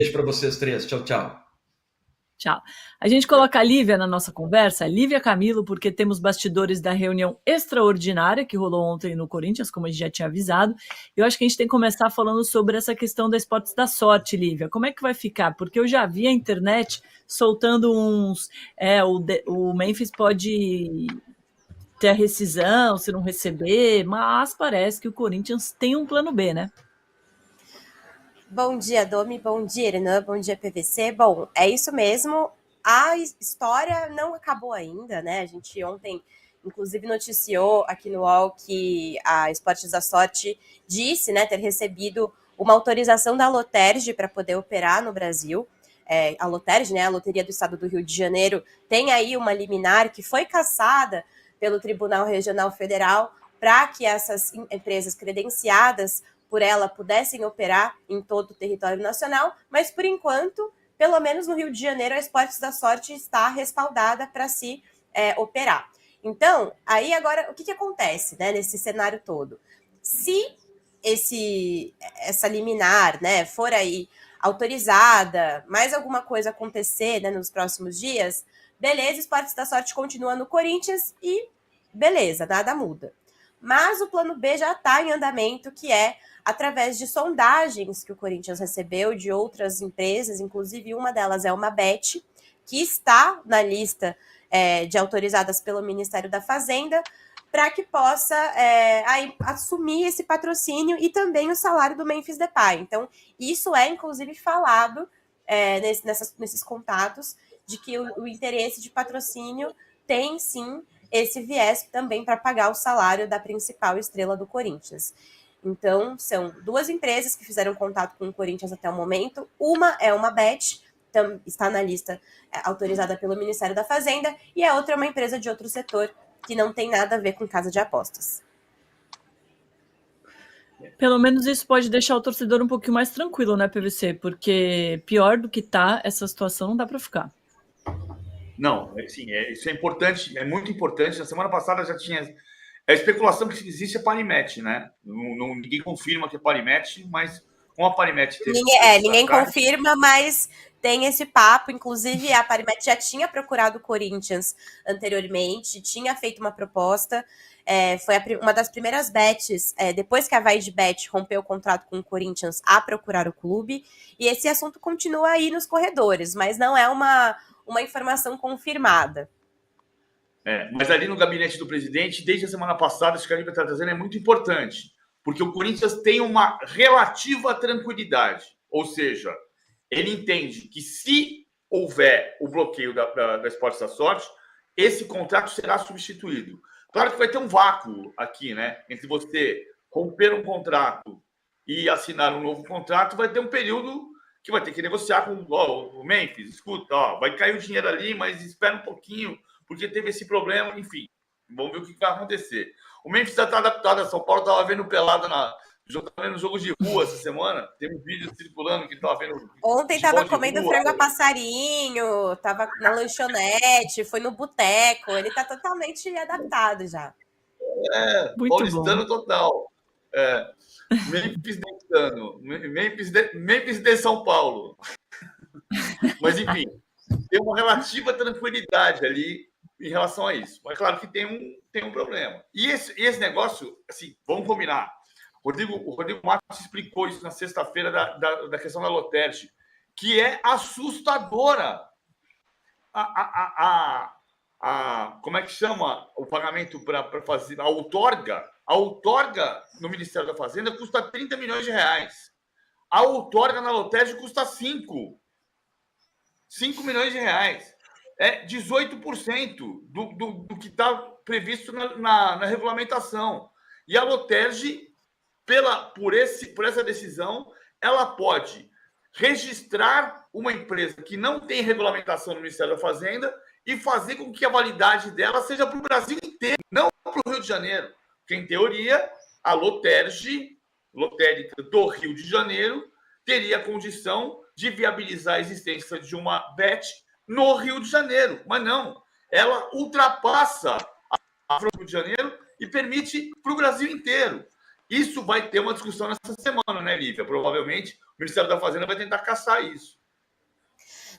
Beijo para vocês três. Tchau, tchau. Tchau. A gente coloca a Lívia na nossa conversa, Lívia Camilo, porque temos bastidores da reunião extraordinária que rolou ontem no Corinthians, como a gente já tinha avisado. Eu acho que a gente tem que começar falando sobre essa questão da Esportes da Sorte, Lívia. Como é que vai ficar? Porque eu já vi a internet soltando uns... o Memphis pode ter a rescisão, se não receber, mas parece que o Corinthians tem um plano B, né? Bom dia, Domi. Bom dia, Renan. Bom dia, PVC. Bom, é isso mesmo. A história não acabou ainda, né? A gente ontem, inclusive, noticiou aqui no UOL que a Esportes da Sorte disse, né, ter recebido uma autorização da Loterge para poder operar no Brasil. A Loterge, né, a Loteria do Estado do Rio de Janeiro, tem aí uma liminar que foi cassada pelo Tribunal Regional Federal para que essas empresas credenciadas por ela pudessem operar em todo o território nacional, mas por enquanto, pelo menos no Rio de Janeiro, a Esportes da Sorte está respaldada para se operar. Então, aí agora, o que acontece, né, nesse cenário todo? Se essa liminar, né, for aí autorizada, mais alguma coisa acontecer, né, nos próximos dias, beleza, Esportes da Sorte continua no Corinthians e beleza, nada muda. Mas o plano B já está em andamento, que é através de sondagens que o Corinthians recebeu de outras empresas, inclusive uma delas é uma Bet, que está na lista de autorizadas pelo Ministério da Fazenda, para que possa aí assumir esse patrocínio e também o salário do Memphis Depay. Então, isso é, inclusive, falado nesses contatos, de que o interesse de patrocínio tem, sim, esse viés também para pagar o salário da principal estrela do Corinthians. Então, são duas empresas que fizeram contato com o Corinthians até o momento. Uma é uma Bet, está na lista autorizada pelo Ministério da Fazenda, e a outra é uma empresa de outro setor que não tem nada a ver com casa de apostas. Pelo menos isso pode deixar o torcedor um pouquinho mais tranquilo, né, PVC? Porque pior do que tá essa situação não dá para ficar. Não, assim, isso é importante, é muito importante. Na semana passada já tinha a especulação que existe é Parimet, né? Ninguém confirma que é Parimet, mas com a Parimet... Ninguém confirma, mas tem esse papo. Inclusive, a Parimet já tinha procurado o Corinthians anteriormente, tinha feito uma proposta. Foi uma das primeiras bets, depois que a Vai de Bet rompeu o contrato com o Corinthians, a procurar o clube. E esse assunto continua aí nos corredores, mas não é uma informação confirmada. Mas ali no gabinete do presidente, desde a semana passada, isso que a Lívia está trazendo é muito importante, porque o Corinthians tem uma relativa tranquilidade, ou seja, ele entende que se houver o bloqueio da Esportes da Sorte, esse contrato será substituído. Claro que vai ter um vácuo aqui, né? Entre você romper um contrato e assinar um novo contrato, vai ter um período que vai ter que negociar com o Memphis. Escuta, vai cair o dinheiro ali, mas espera um pouquinho, porque teve esse problema, enfim. Vamos ver o que vai acontecer. O Memphis já está adaptado a São Paulo, estava vendo pelada no jogo de rua essa semana. Tem um vídeo circulando que estava vendo. Ontem estava comendo frango a passarinho, estava na lanchonete, foi no boteco. Ele está totalmente adaptado já. Paulistano total. Memphis dançando. Memphis de São Paulo. Mas, enfim, tem uma relativa tranquilidade ali em relação a isso. Mas, claro que tem um problema. E esse negócio, assim, vamos combinar. O Rodrigo Matos explicou isso na sexta-feira da questão da Loterge, que é assustadora. Como é que chama o pagamento para fazer? A outorga no Ministério da Fazenda custa 30 milhões de reais. A outorga na Loterge custa 5 milhões de reais. É 18% do que está previsto na regulamentação. E a Loterge, por essa decisão, ela pode registrar uma empresa que não tem regulamentação no Ministério da Fazenda e fazer com que a validade dela seja para o Brasil inteiro, não para o Rio de Janeiro. Porque, em teoria, a Loterge, lotérica do Rio de Janeiro, teria a condição de viabilizar a existência de uma Bet no Rio de Janeiro. Mas não, ela ultrapassa o Rio de Janeiro e permite para o Brasil inteiro. Isso vai ter uma discussão nessa semana, né, Lívia? Provavelmente o Ministério da Fazenda vai tentar caçar isso.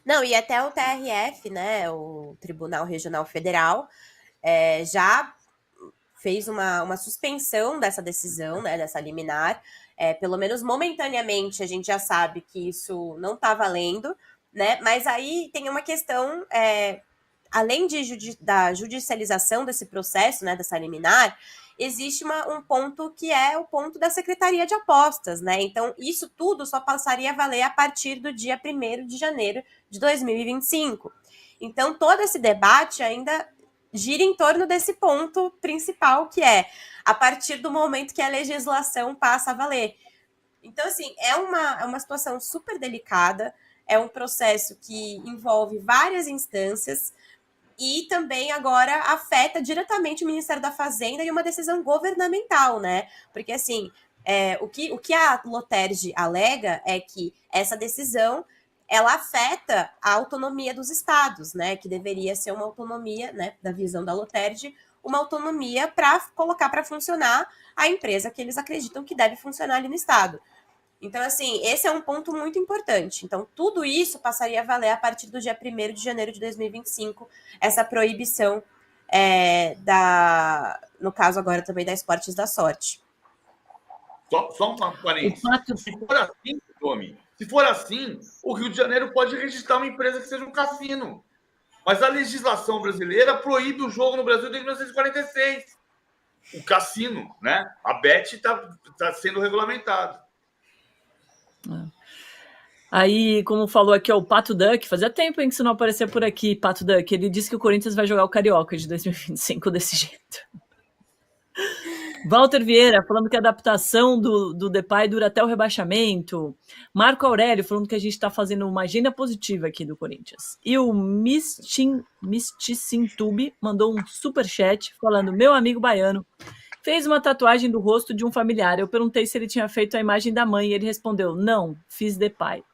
Não, e até o TRF, né, o Tribunal Regional Federal, já fez uma suspensão dessa decisão, né, dessa liminar. Pelo menos momentaneamente a gente já sabe que isso não está valendo, né? Mas aí tem uma questão, além da judicialização desse processo, né, dessa liminar, existe um ponto que é o ponto da Secretaria de Apostas, né? Então, isso tudo só passaria a valer a partir do dia 1º de janeiro de 2025. Então, todo esse debate ainda gira em torno desse ponto principal, que é a partir do momento que a legislação passa a valer. Então, assim, é uma situação super delicada, é um processo que envolve várias instâncias e também agora afeta diretamente o Ministério da Fazenda e uma decisão governamental, né? Porque, assim, o que a Loterge alega é que essa decisão ela afeta a autonomia dos estados, né? Que deveria ser uma autonomia, né, da visão da Loterge, uma autonomia para colocar para funcionar a empresa que eles acreditam que deve funcionar ali no estado. Então, assim, esse é um ponto muito importante. Então, tudo isso passaria a valer a partir do dia 1º de janeiro de 2025, essa proibição no caso agora também da Esportes da Sorte. Só um parênteses. Se for assim, Tomi, se for assim, o Rio de Janeiro pode registrar uma empresa que seja um cassino. Mas a legislação brasileira proíbe o jogo no Brasil desde 1946. O cassino, né? A Bet está sendo regulamentado. Aí, como falou aqui, o Pato Duck, fazia tempo em que isso não aparecia por aqui, Pato Duck, ele disse que o Corinthians vai jogar o Carioca de 2025 desse jeito. Walter Vieira, falando que a adaptação do Depay dura até o rebaixamento. Marco Aurélio, falando que a gente está fazendo uma agenda positiva aqui do Corinthians. E o Misticintube mandou um superchat falando, meu amigo baiano fez uma tatuagem do rosto de um familiar. Eu perguntei se ele tinha feito a imagem da mãe e ele respondeu, não, fiz Depay.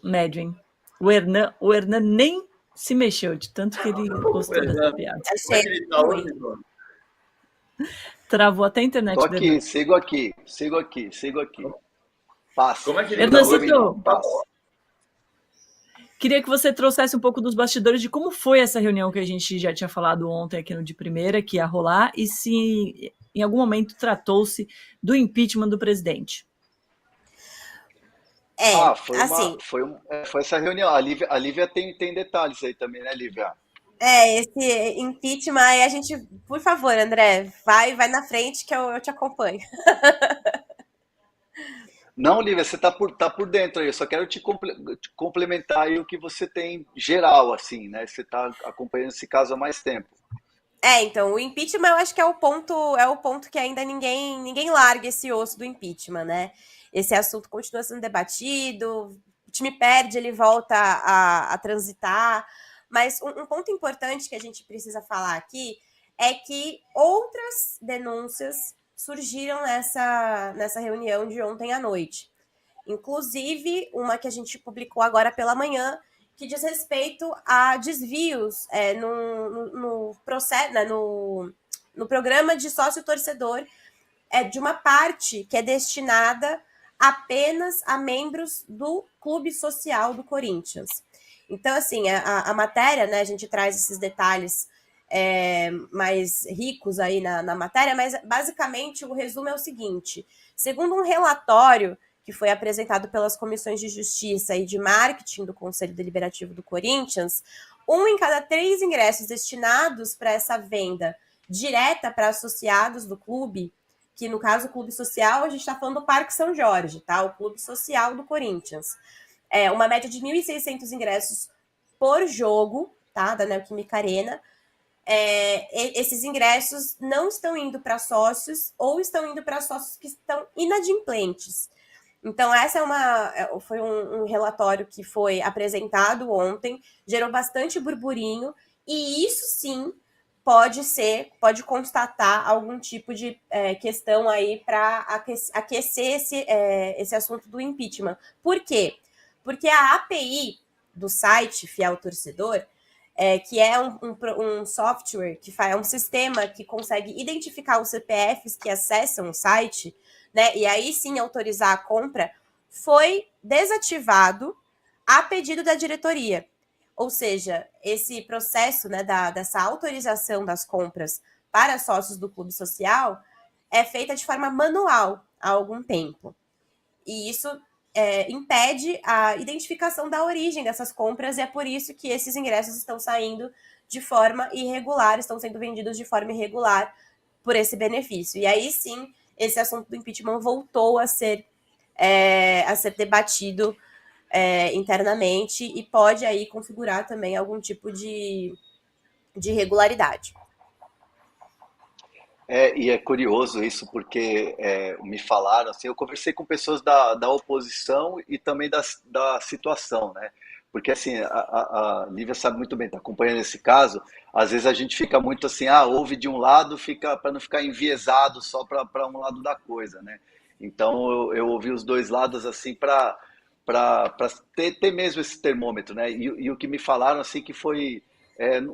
Médio, hein? O Hernan nem se mexeu, de tanto que ele gostou dessa piada. Travou até a internet. Tô aqui, sigo aqui. Passa. Como é que ele Hernancito, queria que você trouxesse um pouco dos bastidores de como foi essa reunião que a gente já tinha falado ontem aqui no De Primeira, que ia rolar, e se em algum momento tratou-se do impeachment do presidente. Foi essa reunião. A Lívia tem detalhes aí também, né, Lívia? Esse impeachment aí, a gente, por favor, André, vai na frente que eu te acompanho. Não, Lívia, você tá por dentro aí. Eu só quero te complementar aí o que você tem geral, assim, né? Você tá acompanhando esse caso há mais tempo. Então, o impeachment eu acho que é o ponto que ainda ninguém larga esse osso do impeachment, né? Esse assunto continua sendo debatido, o time perde, ele volta a transitar. Mas um ponto importante que a gente precisa falar aqui é que outras denúncias surgiram nessa reunião de ontem à noite. Inclusive, uma que a gente publicou agora pela manhã, que diz respeito a desvios no processo, né, no programa de sócio-torcedor, de uma parte que é destinada apenas a membros do clube social do Corinthians. Então, assim, a matéria, né, a gente traz esses detalhes mais ricos aí na matéria, mas basicamente o resumo é o seguinte: segundo um relatório que foi apresentado pelas comissões de Justiça e de Marketing do Conselho Deliberativo do Corinthians, 1 em cada 3 ingressos destinados para essa venda direta para associados do clube, que no caso o clube social, a gente está falando do Parque São Jorge, tá? O clube social do Corinthians. Uma média de 1.600 ingressos por jogo, tá? Da Neoquímica Arena. Esses ingressos não estão indo para sócios ou estão indo para sócios que estão inadimplentes. Então, essa foi um relatório que foi apresentado ontem, gerou bastante burburinho, e isso sim pode constatar algum tipo de questão aí para aquecer esse assunto do impeachment. Por quê? Porque a API do site Fiel Torcedor, que é um software, é um sistema que consegue identificar os CPFs que acessam o site, né, e aí sim autorizar a compra, foi desativado a pedido da diretoria. Ou seja, esse processo, né, dessa autorização das compras para sócios do clube social é feita de forma manual há algum tempo. E isso impede a identificação da origem dessas compras, e é por isso que esses ingressos estão saindo de forma irregular, estão sendo vendidos de forma irregular por esse benefício. E aí sim, esse assunto do impeachment voltou a ser debatido internamente e pode aí configurar também algum tipo de irregularidade. E é curioso isso, porque me falaram, assim, eu conversei com pessoas da oposição e também da situação, né? Porque, assim, a Lívia sabe muito bem, está acompanhando esse caso, às vezes a gente fica muito assim, ouve de um lado, fica para não ficar enviesado só para um lado da coisa, né? Então, eu ouvi os dois lados, assim, para ter mesmo esse termômetro, né? E o que me falaram, assim, que foi...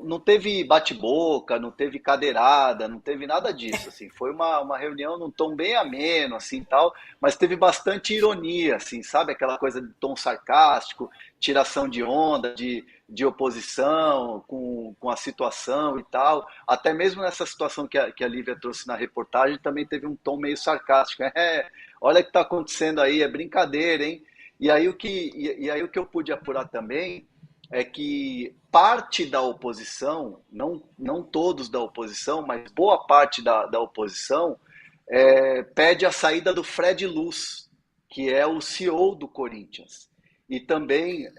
não teve bate-boca, não teve cadeirada, não teve nada disso, assim, foi uma reunião num tom bem ameno, assim, tal, mas teve bastante ironia, assim, sabe, aquela coisa de tom sarcástico, tiração de onda, de oposição com a situação e tal, até mesmo nessa situação que a Lívia trouxe na reportagem, também teve um tom meio sarcástico, olha o que está acontecendo aí, é brincadeira, hein, e aí o que eu pude apurar também é que parte da oposição, não todos da oposição, mas boa parte da oposição, pede a saída do Fred Luz, que é o CEO do Corinthians. E também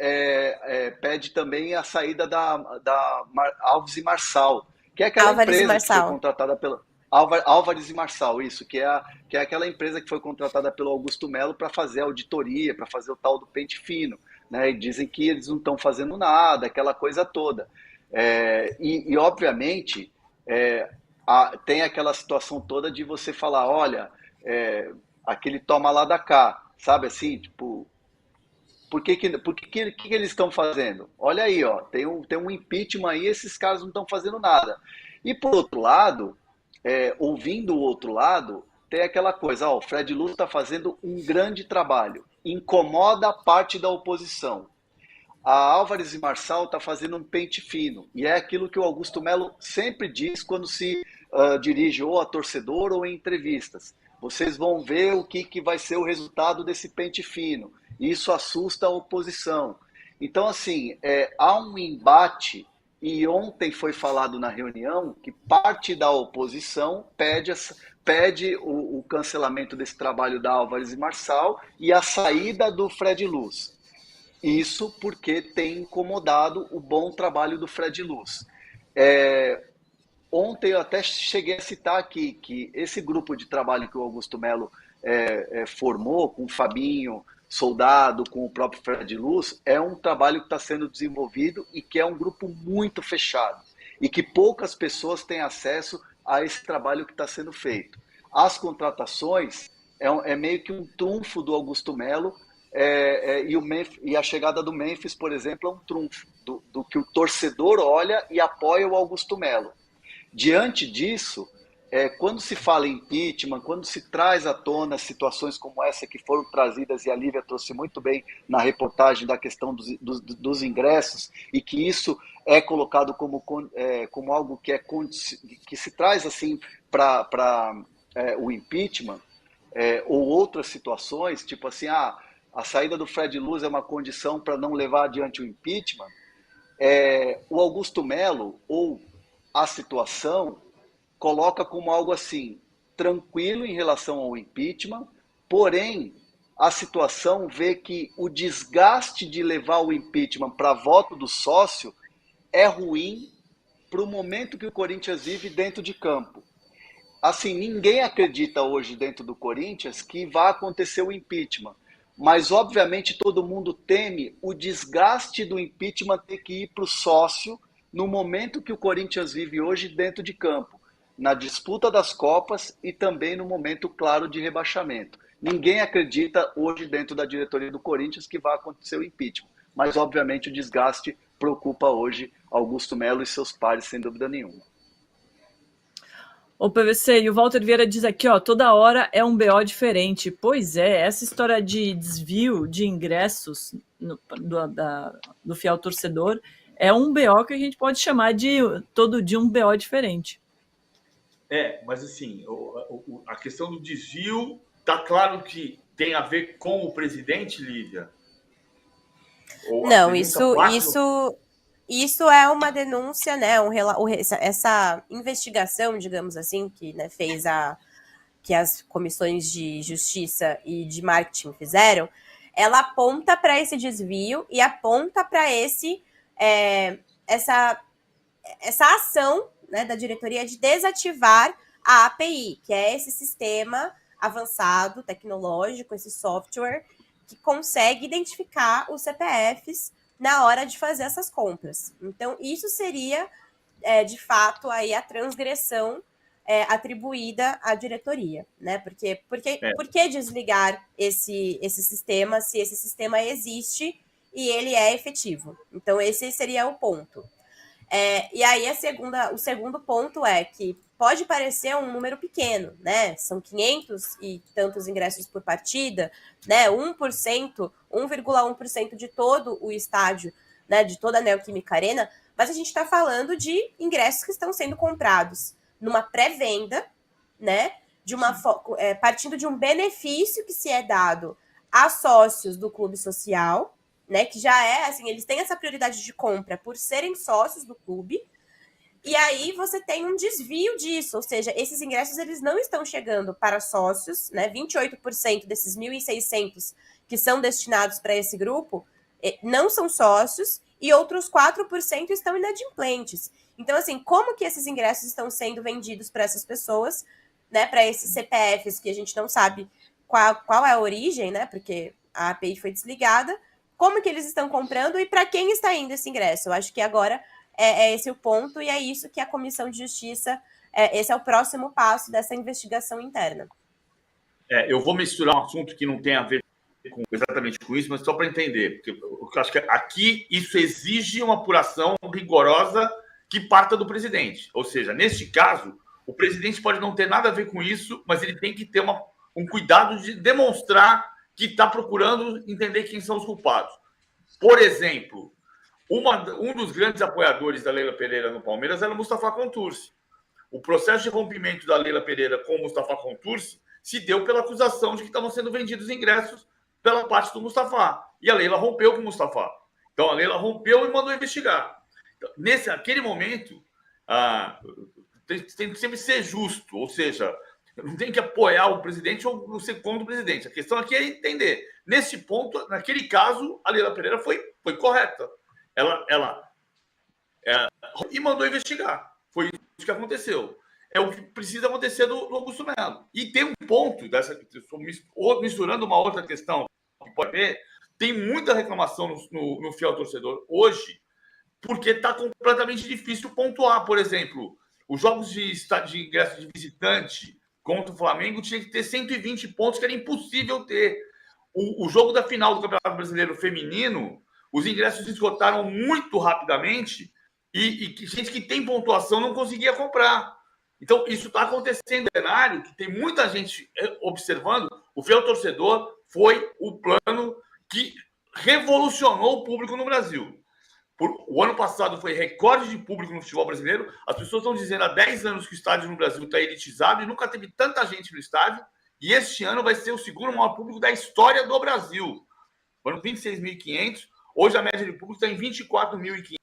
pede também a saída da Alves e Marçal, que é aquela Álvares e empresa que foi Marçal. contratada pela... Álvares e Marçal, isso, que é aquela empresa que foi contratada pelo Augusto Melo para fazer a auditoria, para fazer o tal do pente fino, né? E dizem que eles não estão fazendo nada, aquela coisa toda. E obviamente, tem aquela situação toda de você falar, olha, aquele toma lá da cá, sabe assim, tipo, por que eles estão fazendo? Olha aí, ó, tem um impeachment aí, esses caras não estão fazendo nada. E por outro lado, ouvindo o outro lado, tem aquela coisa, o Fred Luz está fazendo um grande trabalho, incomoda a parte da oposição. A Álvares e Marçal está fazendo um pente fino, e é aquilo que o Augusto Melo sempre diz quando se dirige ou a torcedor ou em entrevistas. Vocês vão ver o que vai ser o resultado desse pente fino. Isso assusta a oposição. Então, assim, há um embate, e ontem foi falado na reunião que parte da oposição pede o cancelamento desse trabalho da Álvares e Marçal e a saída do Fred Luz. Isso porque tem incomodado o bom trabalho do Fred Luz. Ontem eu até cheguei a citar aqui que esse grupo de trabalho que o Augusto Melo formou, com o Fabinho Soldado, com o próprio Fred Luz, é um trabalho que está sendo desenvolvido e que é um grupo muito fechado e que poucas pessoas têm acesso a esse trabalho que está sendo feito. As contratações é meio que um trunfo do Augusto Melo, e a chegada do Memphis, por exemplo, é um trunfo do que o torcedor olha e apoia o Augusto Melo. Diante disso, quando se fala em impeachment, quando se traz à tona situações como essa que foram trazidas, e a Lívia trouxe muito bem na reportagem da questão dos ingressos, e que isso é colocado como algo que se traz assim para o impeachment, ou outras situações, tipo assim, a saída do Fred Luz é uma condição para não levar adiante o impeachment, o Augusto Melo, ou a situação, coloca como algo assim, tranquilo em relação ao impeachment, porém, a situação vê que o desgaste de levar o impeachment para voto do sócio é ruim para o momento que o Corinthians vive dentro de campo. Assim, ninguém acredita hoje dentro do Corinthians que vai acontecer o impeachment, mas obviamente todo mundo teme o desgaste do impeachment ter que ir para o sócio no momento que o Corinthians vive hoje dentro de campo, na disputa das Copas e também no momento claro de rebaixamento. Ninguém acredita hoje dentro da diretoria do Corinthians que vai acontecer o impeachment, mas obviamente o desgaste preocupa hoje Augusto Melo e seus pares, sem dúvida nenhuma. Ô, PVC, e o Walter Vieira diz aqui, ó, toda hora é um BO diferente. Pois é, essa história de desvio de ingressos do fiel torcedor é um BO que a gente pode chamar de todo dia um BO diferente. Mas assim, a questão do desvio, tá claro que tem a ver com o presidente, Lívia? Não, isso é uma denúncia, né? Essa investigação, digamos assim, que, né, que as comissões de justiça e de marketing fizeram, ela aponta para esse desvio e aponta para essa ação, né, da diretoria de desativar a API, que é esse sistema avançado, tecnológico, esse software que consegue identificar os CPFs na hora de fazer essas compras. Então, isso seria, de fato, aí a transgressão atribuída à diretoria, né? Por que desligar esse sistema se esse sistema existe e ele é efetivo? Então, esse seria o ponto. E aí, o segundo ponto é que pode parecer um número pequeno, né? São 500 e tantos ingressos por partida, né? 1,1% de todo o estádio, né? De toda a Neoquímica Arena, mas a gente está falando de ingressos que estão sendo comprados numa pré-venda, né? Partindo de um benefício que se é dado a sócios do clube social, né, que já é, assim, eles têm essa prioridade de compra por serem sócios do clube, e aí você tem um desvio disso, ou seja, esses ingressos eles não estão chegando para sócios, né, 28% desses 1.600 que são destinados para esse grupo não são sócios, e outros 4% estão inadimplentes. Então, assim, como que esses ingressos estão sendo vendidos para essas pessoas, né, para esses CPFs que a gente não sabe qual é a origem, né, porque a API foi desligada, como que eles estão comprando e para quem está indo esse ingresso? Eu acho que agora é esse o ponto e é isso que a Comissão de Justiça, esse é o próximo passo dessa investigação interna. Eu vou misturar um assunto que não tem a ver exatamente com isso, mas só para entender, porque eu acho que aqui isso exige uma apuração rigorosa que parta do presidente. Ou seja, neste caso, o presidente pode não ter nada a ver com isso, mas ele tem que ter um cuidado de demonstrar que está procurando entender quem são os culpados. Por exemplo, um dos grandes apoiadores da Leila Pereira no Palmeiras era o Mustafa Contursi. O processo de rompimento da Leila Pereira com o Mustafa Contursi se deu pela acusação de que estavam sendo vendidos ingressos pela parte do Mustafa. E a Leila rompeu com o Mustafa. Então, a Leila rompeu e mandou investigar. Então, naquele momento, tem que sempre ser justo, ou seja, não tem que apoiar o presidente ou ser contra o presidente. A questão aqui é entender. Nesse ponto, naquele caso, a Leila Pereira foi correta. Ela e mandou investigar. Foi isso que aconteceu. É o que precisa acontecer do Augusto Melo. E tem um ponto misturando uma outra questão que pode ver, tem muita reclamação no fiel torcedor hoje, porque está completamente difícil pontuar. Por exemplo, os jogos de ingresso de visitante contra o Flamengo tinha que ter 120 pontos, que era impossível ter. O jogo da final do Campeonato Brasileiro Feminino, os ingressos esgotaram muito rapidamente e gente que tem pontuação não conseguia comprar. Então, isso está acontecendo no cenário, que tem muita gente observando. O fiel torcedor foi o plano que revolucionou o público no Brasil. O ano passado foi recorde de público no futebol brasileiro. As pessoas estão dizendo há 10 anos que o estádio no Brasil está elitizado e nunca teve tanta gente no estádio. E este ano vai ser o segundo maior público da história do Brasil. Foram 26.500. Hoje a média de público está em 24.500.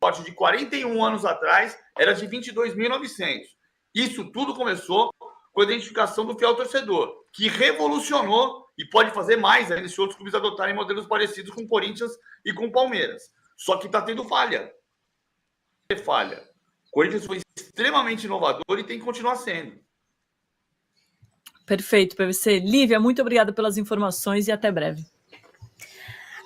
O de 41 anos atrás era de 22.900. Isso tudo começou com a identificação do fiel torcedor, que revolucionou e pode fazer mais ainda se outros clubes adotarem modelos parecidos com o Corinthians e com o Palmeiras. Só que está tendo falha. O Corinthians foi extremamente inovador e tem que continuar sendo. Perfeito, PVC. Lívia, muito obrigada pelas informações e até breve.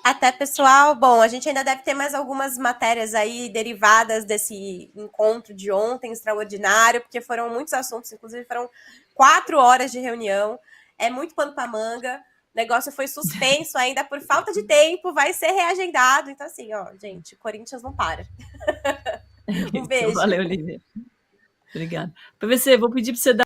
Até, pessoal. Bom, a gente ainda deve ter mais algumas matérias aí derivadas desse encontro de ontem, extraordinário, porque foram muitos assuntos, inclusive foram 4 horas de reunião. É muito pano para manga. negócio foi suspenso ainda por falta de tempo, vai ser reagendado. Então, assim, ó, gente, Corinthians não para. Um beijo. Valeu, Lívia. Obrigada. PVC, vou pedir para você dar